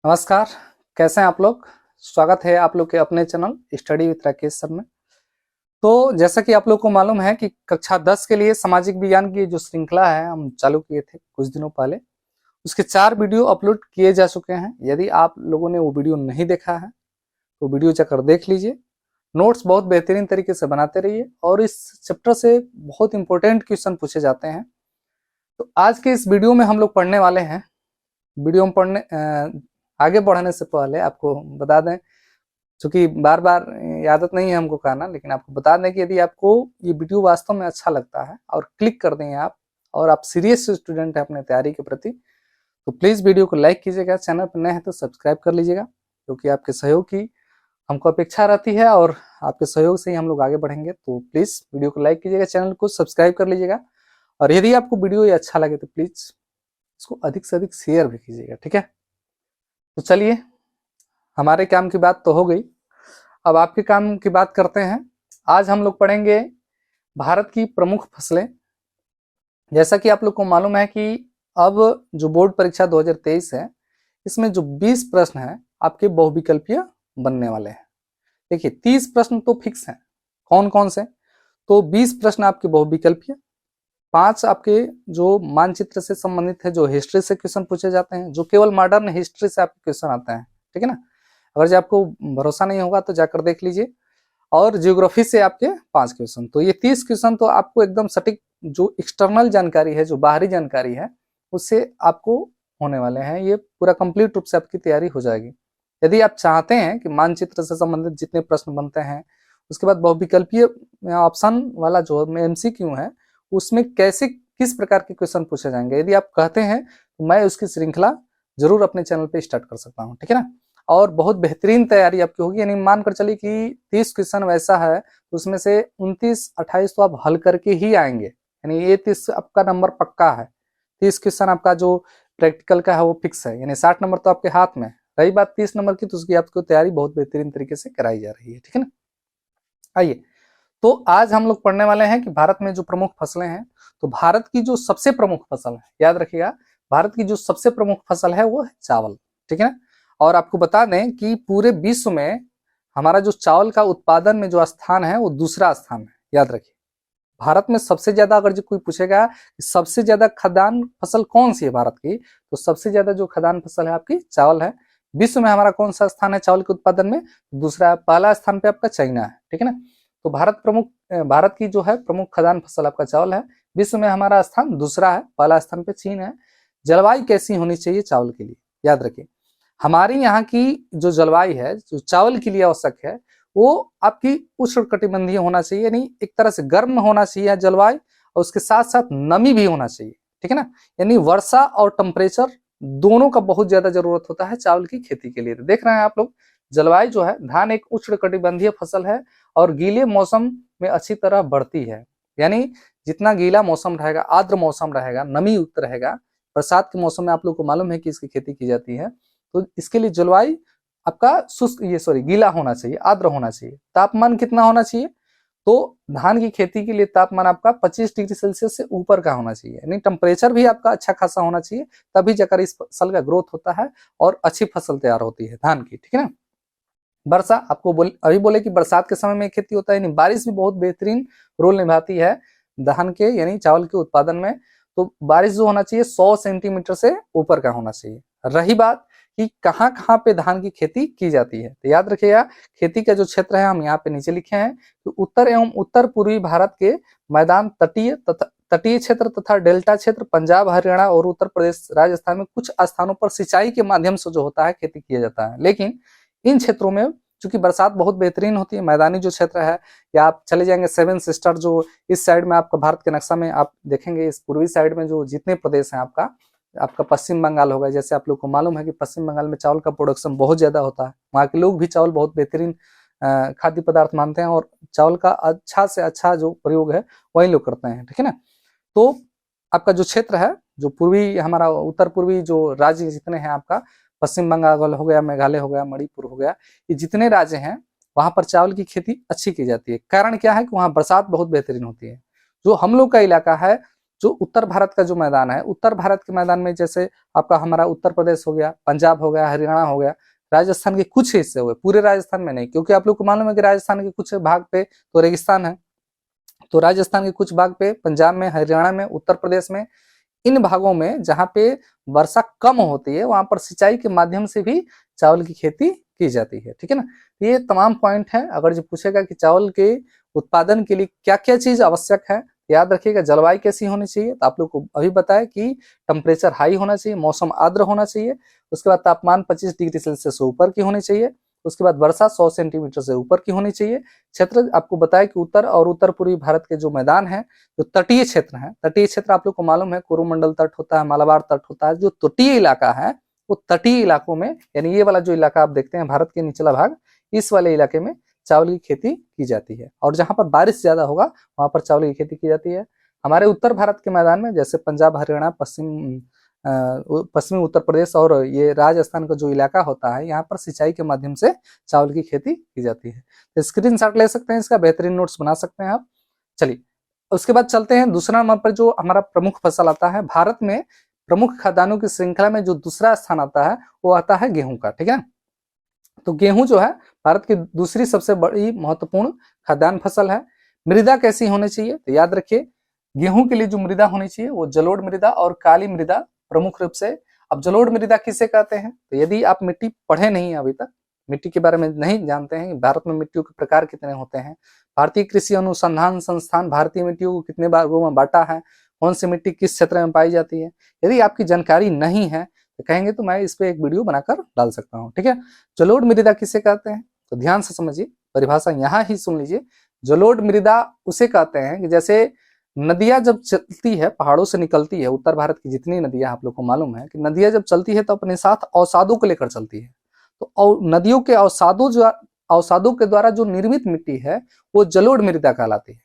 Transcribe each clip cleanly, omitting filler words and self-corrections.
नमस्कार। कैसे हैं आप लोग। स्वागत है आप लोग के अपने channel study with Rakesh sir में। तो जैसा कि आप लोग को मालूम है कि कक्षा 10 के लिए सामाजिक विज्ञान की जो श्रृंखला है हम चालू किए थे कुछ दिनों पहले, उसके 4 वीडियो अपलोड किए जा चुके हैं। यदि आप लोगों ने वो वीडियो नहीं देखा है तो वीडियो जाकर देख लीजिए। नोट्स बहुत बेहतरीन तरीके से बनाते रहिए और इस चैप्टर से बहुत इंपॉर्टेंट क्वेश्चन पूछे जाते हैं। तो आज के इस वीडियो में हम लोग पढ़ने वाले हैं। वीडियो में आगे बढ़ने से पहले आपको बता दें, क्योंकि बार बार आदत नहीं है हमको कहना, लेकिन आपको बता दें कि यदि आपको ये वीडियो वास्तव में अच्छा लगता है और क्लिक कर दें आप, और आप सीरियस स्टूडेंट हैं अपने तैयारी के प्रति, तो प्लीज़ वीडियो को लाइक कीजिएगा। चैनल पर नए हैं तो सब्सक्राइब कर लीजिएगा, क्योंकि आपके सहयोग की हमको अपेक्षा रहती है और आपके सहयोग से ही हम लोग आगे बढ़ेंगे। तो प्लीज़ वीडियो को लाइक कीजिएगा, चैनल को सब्सक्राइब कर लीजिएगा, और यदि आपको वीडियो ये अच्छा लगे तो प्लीज़ इसको अधिक से अधिक शेयर भी कीजिएगा। ठीक है, तो चलिए, हमारे काम की बात तो हो गई, अब आपके काम की बात करते हैं। आज हम लोग पढ़ेंगे भारत की प्रमुख फसलें। जैसा कि आप लोग को मालूम है कि अब जो बोर्ड परीक्षा 2023 है, इसमें जो 20 प्रश्न हैं आपके बहुविकल्पीय बनने वाले हैं। देखिए 30 प्रश्न तो फिक्स हैं। कौन कौन से? तो 20 प्रश्न आपके बहुविकल्पीय, 5 आपके जो मानचित्र से संबंधित है, जो हिस्ट्री से क्वेश्चन पूछे जाते हैं, जो केवल मॉडर्न हिस्ट्री से आपके क्वेश्चन आते हैं। ठीक है ना, अगर जो आपको भरोसा नहीं होगा तो जाकर देख लीजिए। और ज्योग्राफी से आपके 5 क्वेश्चन। तो ये 30 क्वेश्चन तो आपको एकदम सटीक जो एक्सटर्नल जानकारी है, जो बाहरी जानकारी है, उससे आपको होने वाले हैं। ये पूरा कंप्लीट रूप से आपकी तैयारी हो जाएगी। यदि आप चाहते हैं कि मानचित्र से संबंधित जितने प्रश्न बनते हैं, उसके बाद बहुविकल्पीय ऑप्शन वाला जो MCQ है, उसमें कैसे किस प्रकार के क्वेश्चन पूछे जाएंगे, यदि आप कहते हैं तो मैं उसकी श्रृंखला जरूर अपने चैनल पे स्टार्ट कर सकता हूँ। ठीक है ना, और बहुत बेहतरीन तैयारी आपकी होगी। यानी मानकर चलिए कि 30 क्वेश्चन वैसा है तो उसमें से 29-28 तो आप हल करके ही आएंगे। यानी ये 30 आपका नंबर पक्का है। 30 क्वेश्चन आपका जो प्रैक्टिकल का है वो फिक्स है, यानी 60 नंबर तो आपके हाथ में। रही बात 30 नंबर की, तो उसकी आपको तैयारी बहुत बेहतरीन तरीके से कराई जा रही है। ठीक है ना, आइए, तो आज हम लोग पढ़ने वाले हैं कि भारत में जो प्रमुख फसलें हैं। तो भारत की जो सबसे प्रमुख फसल है, याद रखिएगा, भारत की जो सबसे प्रमुख फसल है वो है चावल। ठीक है ना, और आपको बता दें कि पूरे विश्व में हमारा जो चावल का उत्पादन में जो स्थान है वो दूसरा स्थान है। याद रखिए, भारत में सबसे ज्यादा, अगर जो कोई पूछेगा कि सबसे ज्यादा खाद्यान्न फसल कौन सी है भारत की, तो सबसे ज्यादा जो खाद्यान्न फसल है आपकी चावल है। विश्व में हमारा कौन सा स्थान है चावल के उत्पादन में? दूसरा। पहला स्थान पे आपका चाइना है। ठीक है ना, तो भारत की जो है प्रमुख खाद्यान्न फसल आपका चावल है। विश्व में हमारा स्थान दूसरा है, पहला स्थान पे चीन है। जलवायु कैसी होनी चाहिए चावल के लिए? याद रखिए, हमारी यहाँ की जो जलवायु है, जो चावल के लिए आवश्यक है, वो आपकी उष्णकटिबंधीय होना चाहिए, यानी एक तरह से गर्म होना चाहिए जलवायु, और उसके साथ साथ नमी भी होना चाहिए। ठीक है ना, यानी वर्षा और टेम्परेचर दोनों का बहुत ज्यादा जरूरत होता है चावल की खेती के लिए। तो देख रहे हैं आप लोग, जलवायु जो है, धान एक उष्णकटिबंधीय फसल है और गीले मौसम में अच्छी तरह बढ़ती है। यानी जितना गीला मौसम रहेगा, आर्द्र मौसम रहेगा, नमी युक्त रहेगा, बरसात के मौसम में आप लोग को मालूम है कि इसकी खेती की जाती है, तो इसके लिए जलवायु आपका गीला होना चाहिए, आर्द्र होना चाहिए। तापमान कितना होना चाहिए? तो धान की खेती के लिए तापमान आपका 25 डिग्री सेल्सियस से ऊपर का होना चाहिए, यानी टेम्परेचर भी आपका अच्छा खासा होना चाहिए, तभी जाकर इस फसल का ग्रोथ होता है और अच्छी फसल तैयार होती है धान की। ठीक है ना, वर्षा आपको अभी बोले कि बरसात के समय में खेती होता है, यानी बारिश भी बहुत बेहतरीन रोल निभाती है धान के यानी चावल के उत्पादन में। तो बारिश जो होना चाहिए 100 सेंटीमीटर से ऊपर का होना चाहिए। रही बात कि कहाँ कहाँ पे धान की खेती की जाती है, तो याद रखिएगा, खेती का जो क्षेत्र है हम यहाँ पे नीचे लिखे हैं, तो उत्तर एवं उत्तर पूर्वी भारत के मैदान, तटीय क्षेत्र तथा डेल्टा क्षेत्र, पंजाब, हरियाणा और उत्तर प्रदेश, राजस्थान में कुछ स्थानों पर सिंचाई के माध्यम से जो होता है खेती किया जाता है। लेकिन इन क्षेत्रों में चूंकि बरसात बहुत बेहतरीन होती है, मैदानी जो क्षेत्र है, या आप चले जाएंगे 7 सिस्टर, जो इस साइड में आपका भारत के नक्शा में आप देखेंगे, इस पूर्वी साइड में जो जितने प्रदेश हैं आपका पश्चिम बंगाल होगा। जैसे आप लोग को मालूम है कि पश्चिम बंगाल में चावल का प्रोडक्शन बहुत ज्यादा होता है, वहाँ के लोग भी चावल बहुत बेहतरीन खाद्य पदार्थ मानते हैं और चावल का अच्छा से अच्छा जो प्रयोग है वही लोग करते हैं। ठीक है ना, तो आपका जो क्षेत्र है, जो पूर्वी हमारा उत्तर पूर्वी जो राज्य जितने हैं, आपका पश्चिम बंगाल हो गया, मेघालय हो गया, मणिपुर हो गया, ये जितने राज्य हैं वहां पर चावल की खेती अच्छी की जाती है। कारण क्या है कि वहां बरसात बहुत बेहतरीन होती है। जो हम लोग का इलाका है, जो उत्तर भारत का जो मैदान है, उत्तर भारत के मैदान में जैसे आपका हमारा उत्तर प्रदेश हो गया, पंजाब हो गया, हरियाणा हो गया, राजस्थान के कुछ हिस्से हुए, पूरे राजस्थान में नहीं, क्योंकि आप लोग को मालूम है कि राजस्थान के कुछ भाग पे तो रेगिस्तान है, तो राजस्थान के कुछ भाग पे, पंजाब में, हरियाणा में, उत्तर प्रदेश में, इन भागों में जहाँ पे वर्षा कम होती है वहां पर सिंचाई के माध्यम से भी चावल की खेती की जाती है। ठीक है ना, ये तमाम पॉइंट है। अगर जो पूछेगा कि चावल के उत्पादन के लिए क्या क्या चीज आवश्यक है, याद रखिएगा जलवायु कैसी होनी चाहिए, तो आप लोग को अभी बताया कि टेम्परेचर हाई होना चाहिए, मौसम आर्द्र होना चाहिए, उसके बाद तापमान 25 डिग्री सेल्सियस से ऊपर की होनी चाहिए, उसके बाद वर्षा 100 सेंटीमीटर से ऊपर की होनी चाहिए। क्षेत्र आपको बताया कि उत्तर और उत्तर पूर्वी भारत के जो मैदान है, जो तटीय क्षेत्र है, तटीय क्षेत्र आप लोग को मालूम है कोरोमंडल तट होता है, मालाबार तट होता है, जो तटीय इलाका है वो तटीय इलाकों में, यानी ये वाला जो इलाका आप देखते हैं भारत के निचला भाग, इस वाले इलाके में चावल की खेती की जाती है, और जहां पर बारिश ज्यादा होगा वहां पर चावल की खेती की जाती है। हमारे उत्तर भारत के मैदान में जैसे पंजाब, हरियाणा, पश्चिमी उत्तर प्रदेश और ये राजस्थान का जो इलाका होता है, यहाँ पर सिंचाई के माध्यम से चावल की खेती की जाती है। तो स्क्रीनशॉट ले सकते हैं इसका, बेहतरीन नोट्स बना सकते हैं आप। चलिए उसके बाद चलते हैं दूसरा नंबर पर जो हमारा प्रमुख फसल आता है। भारत में प्रमुख खाद्यान्नों की श्रृंखला में जो दूसरा स्थान आता है वो आता है गेहूं का। ठीक है, तो गेहूं जो है भारत की दूसरी सबसे बड़ी महत्वपूर्ण खाद्यान्न फसल है। मृदा कैसी होनी चाहिए, तो याद रखिए गेहूं के लिए जो मृदा होनी चाहिए वो जलोढ़ मृदा और काली मृदा प्रमुख रूप से। अब जलोढ़ मृदा किसे कहते हैं, तो यदि आप मिट्टी पढ़े नहीं अभी तक, मिट्टी के बारे में नहीं जानते हैं, भारत में मिट्टियों के प्रकार कितने होते हैं, भारतीय कृषि अनुसंधान संस्थान भारतीय मिट्टियों को कितने भागों में बांटा है, कौन सी मिट्टी किस क्षेत्र में पाई जाती है, यदि आपकी जानकारी नहीं है तो कहेंगे तो मैं इस पे एक वीडियो बनाकर डाल सकता हूँ। ठीक है, जलोढ़ मृदा किसे कहते हैं, तो ध्यान से समझिए, परिभाषा यहाँ ही सुन लीजिए। जलोढ़ मृदा उसे कहते हैं कि जैसे नदियां जब चलती है, पहाड़ों से निकलती है, उत्तर भारत की जितनी नदियां आप लोग को मालूम है कि नदियां जब चलती है तो अपने साथ अवसादों को लेकर चलती है, तो नदियों के अवसादों के द्वारा जो निर्मित मिट्टी है वो जलोढ़ मृदा कहलाती है।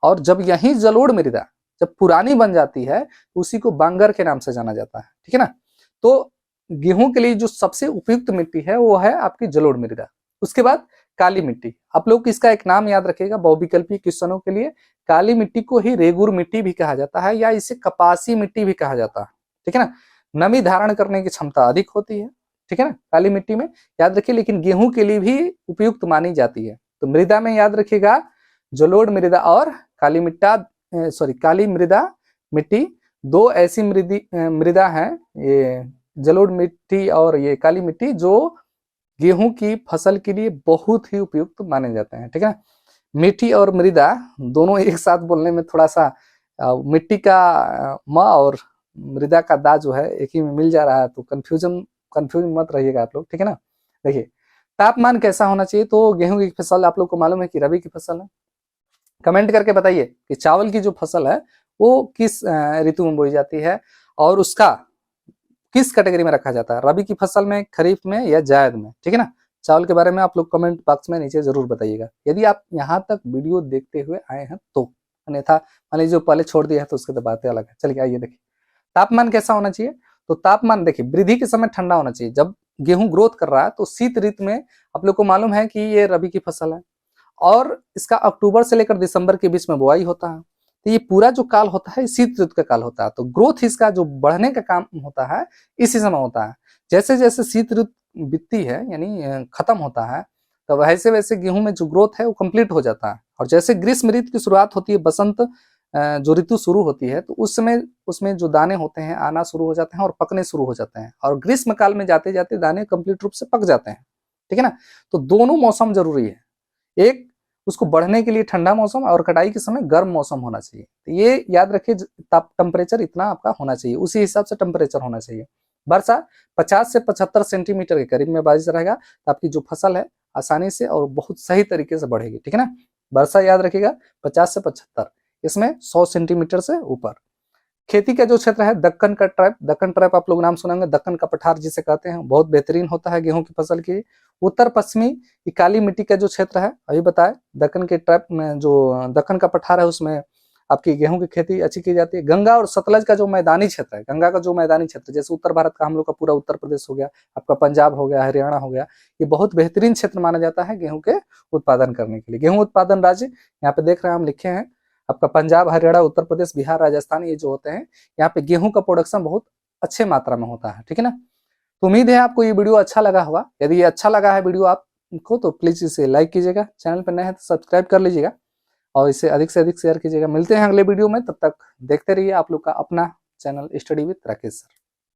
और जब यही जलोढ़ मृदा जब पुरानी बन जाती है तो उसी को बांगर के नाम से जाना जाता है। ठीक है ना, तो गेहूं के लिए जो सबसे उपयुक्त मिट्टी है वो है आपकी जलोढ़ मृदा। उसके बाद काली मिट्टी, आप लोग इसका एक नाम याद रखिएगा बहुविकल्पी क्वेश्चनों के लिए, काली मिट्टी को ही रेगुर मिट्टी भी कहा जाता है या इसे कपासी मिट्टी भी कहा जाता है। ठीक है ना, नमी धारण करने की क्षमता अधिक होती है। ठीक है ना, काली मिट्टी में याद रखिए, लेकिन गेहूं के लिए भी उपयुक्त मानी जाती है। तो मृदा में याद रखिएगा जलोढ़ मृदा और काली मृदा मिट्टी, दो ऐसी मृदा है, ये जलोढ़ मिट्टी और ये काली मिट्टी, जो गेहूं की फसल के लिए बहुत ही उपयुक्त माने जाते हैं। ठीक है, मिट्टी और मृदा दोनों एक साथ बोलने में थोड़ा सा मिट्टी का म और मृदा का दा जो है एक ही में मिल जा रहा है, तो कंफ्यूज मत रहिएगा आप लोग। ठीक है ना, देखिए तापमान कैसा होना चाहिए, तो गेहूं की फसल आप लोग को मालूम है कि रबी की फसल है। कमेंट करके बताइए कि चावल की जो फसल है वो किस ऋतु में बोई जाती है और उसका किस कैटेगरी में रखा जाता है, रबी की फसल में, खरीफ में या जायद में। ठीक है ना, चावल के बारे में आप लोग कमेंट बॉक्स में नीचे जरूर बताइएगा, यदि आप यहाँ तक वीडियो देखते हुए आए हैं तो, अन्यथा मान लीजिए जो पहले छोड़ दिया है तो उसकी तो बातें अलग है। चलिए आइए देखिए तापमान कैसा होना चाहिए, तो तापमान देखिए वृद्धि के समय ठंडा होना चाहिए। जब गेहूं ग्रोथ कर रहा है तो शीत ऋतु में, आप लोग को मालूम है कि ये रबी की फसल है और इसका अक्टूबर से लेकर दिसंबर के बीच में बुआई होता है, तो ये पूरा जो काल होता है शीत ऋतु का काल होता है। तो ग्रोथ इसका जो बढ़ने का काम होता है इसी समय होता है। जैसे जैसे शीत ऋतु बीतती है यानी खत्म होता है, तो वैसे वैसे गेहूं में जो ग्रोथ है वो कंप्लीट हो जाता है। और जैसे ग्रीष्म ऋतु की शुरुआत होती है, बसंत जो ऋतु शुरू होती है, तो उस समय उसमें जो दाने होते हैं आना शुरू हो जाते हैं और पकने शुरू हो जाते हैं, और ग्रीष्म काल में जाते जाते दाने कंप्लीट रूप से पक जाते हैं। ठीक है ना, तो दोनों मौसम जरूरी है, एक उसको बढ़ने के लिए ठंडा मौसम और कटाई के समय गर्म मौसम होना चाहिए। तो ये याद रखिए, टेम्परेचर इतना आपका होना चाहिए, उसी हिसाब से टेम्परेचर होना चाहिए। वर्षा 50 से 75 सेंटीमीटर के करीब में बारिश रहेगा तो आपकी जो फसल है आसानी से और बहुत सही तरीके से बढ़ेगी। ठीक है ना, वर्षा याद रखिएगा 50 से 75, इसमें 100 सेंटीमीटर से ऊपर। खेती का जो क्षेत्र है दक्कन का ट्रैप, दक्कन ट्रैप आप लोग नाम सुनेंगे, दक्कन का पठार जिसे कहते हैं, बहुत बेहतरीन होता है गेहूं की फसल के लिए। उत्तर पश्चिमी काली मिट्टी का जो क्षेत्र है अभी बताए, दक्कन के ट्रैप में जो दक्कन का पठार है उसमें आपकी गेहूं की खेती अच्छी की जाती है। गंगा और सतलज का जो मैदानी क्षेत्र है, गंगा का जो मैदानी क्षेत्र, जैसे उत्तर भारत का हम लोग का पूरा उत्तर प्रदेश हो गया, आपका पंजाब हो गया, हरियाणा हो गया, ये बहुत बेहतरीन क्षेत्र माना जाता है गेहूं के उत्पादन करने के लिए। गेहूं उत्पादन राज्य यहाँ पे देख रहे हैं हम लिखे हैं, आपका पंजाब, हरियाणा, उत्तर प्रदेश, बिहार, राजस्थान, ये जो होते हैं यहाँ पे गेहूं का प्रोडक्शन बहुत अच्छे मात्रा में होता है, ठीक है ना। तो उम्मीद है आपको ये वीडियो अच्छा लगा होगा। यदि ये अच्छा लगा है वीडियो आपको तो प्लीज इसे लाइक कीजिएगा, चैनल पर नए हैं तो सब्सक्राइब कर लीजिएगा और इसे अधिक से अधिक शेयर कीजिएगा। मिलते हैं अगले वीडियो में, तब तक देखते रहिए आप लोग का अपना channel study with Rakesh sir.